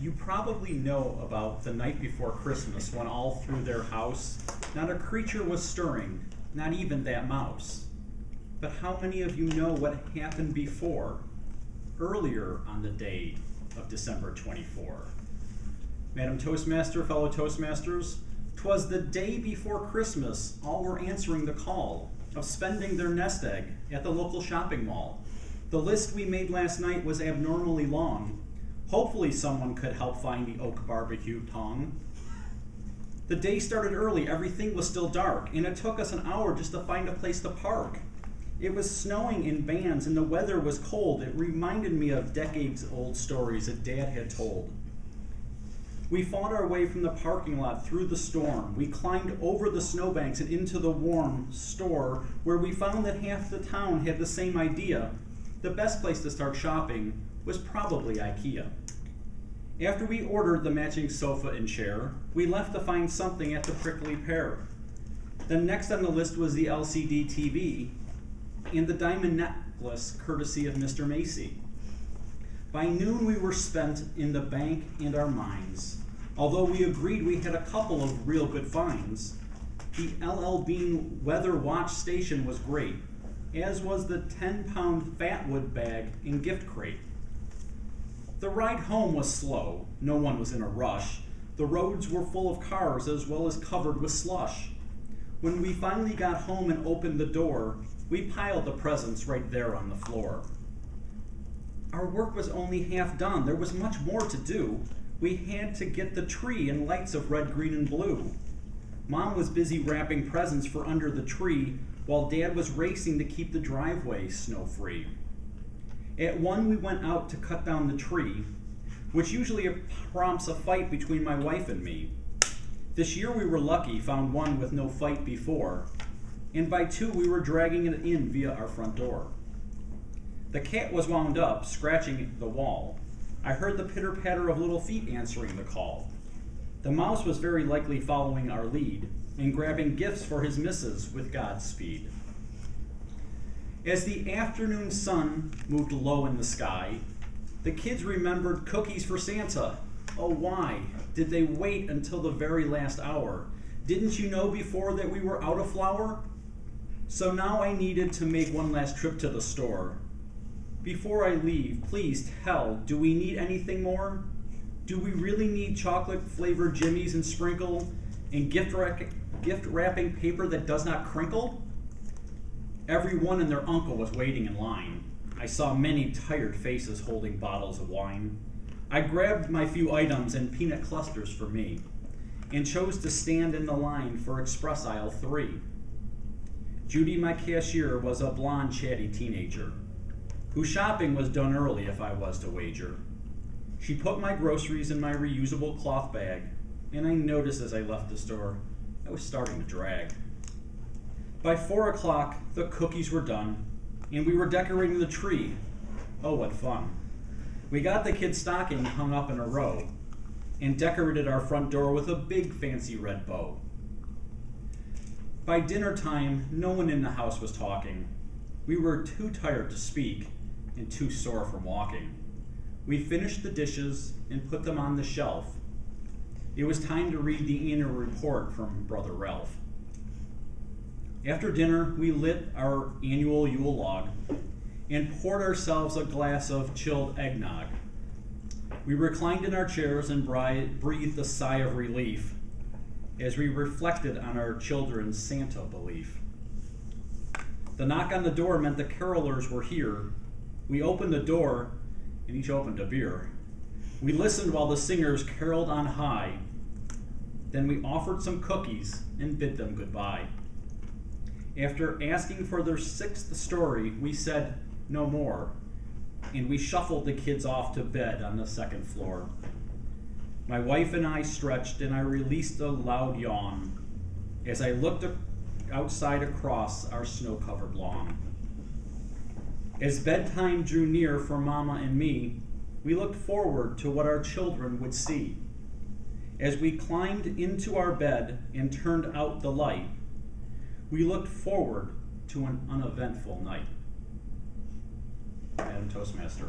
You probably know about the night before Christmas when all through their house not a creature was stirring, not even that mouse. But how many of you know what happened before, earlier on the day of December 24? Madam Toastmaster, fellow Toastmasters, 'twas the day before Christmas all were answering the call of spending their nest egg at the local shopping mall. The list we made last night was abnormally long. Hopefully someone could help find the oak barbecue tongue. The day started early, everything was still dark, and it took us an hour just to find a place to park. It was snowing in bands and the weather was cold. It reminded me of decades-old stories that Dad had told. We fought our way from the parking lot through the storm. We climbed over the snowbanks and into the warm store where we found that half the town had the same idea. The best place to start shopping was probably IKEA. After we ordered the matching sofa and chair, we left to find something at the Prickly Pear. The next on the list was the LCD TV and the diamond necklace courtesy of Mr. Macy. By noon we were spent in the bank and our minds. Although we agreed we had a couple of real good finds, the LL Bean weather watch station was great, as was the 10-pound Fatwood bag and gift crate. The ride home was slow. No one was in a rush. The roads were full of cars as well as covered with slush. When we finally got home and opened the door, we piled the presents right there on the floor. Our work was only half done. There was much more to do. We had to get the tree and lights of red, green, and blue. Mom was busy wrapping presents for under the tree while Dad was racing to keep the driveway snow-free. At 1, we went out to cut down the tree, which usually prompts a fight between my wife and me. This year we were lucky, found one with no fight before, and by 2 we were dragging it in via our front door. The cat was wound up, scratching the wall. I heard the pitter-patter of little feet answering the call. The mouse was very likely following our lead and grabbing gifts for his missus with Godspeed. As the afternoon sun moved low in the sky, the kids remembered cookies for Santa. Oh, why did they wait until the very last hour? Didn't you know before that we were out of flour? So now I needed to make one last trip to the store. Before I leave, please tell, do we need anything more? Do we really need chocolate-flavored jimmies and sprinkle and gift wrapping paper that does not crinkle? Everyone and their uncle was waiting in line. I saw many tired faces holding bottles of wine. I grabbed my few items and peanut clusters for me, and chose to stand in the line for Express Aisle 3. Judy, my cashier, was a blonde, chatty teenager, whose shopping was done early if I was to wager. She put my groceries in my reusable cloth bag, and I noticed as I left the store, I was starting to drag. By 4 o'clock, the cookies were done, and we were decorating the tree. Oh, what fun. We got the kids' stocking hung up in a row, and decorated our front door with a big fancy red bow. By dinner time, no one in the house was talking. We were too tired to speak, and too sore from walking. We finished the dishes and put them on the shelf. It was time to read the annual report from Brother Ralph. After dinner, we lit our annual Yule log and poured ourselves a glass of chilled eggnog. We reclined in our chairs and breathed a sigh of relief as we reflected on our children's Santa belief. The knock on the door meant the carolers were here. We opened the door, and each opened a beer. We listened while the singers caroled on high. Then we offered some cookies and bid them goodbye. After asking for their 6th story, we said no more, and we shuffled the kids off to bed on the 2nd floor. My wife and I stretched, and I released a loud yawn as I looked outside across our snow-covered lawn. As bedtime drew near for Mama and me, we looked forward to what our children would see. As we climbed into our bed and turned out the light, we looked forward to an uneventful night. Madam Toastmaster.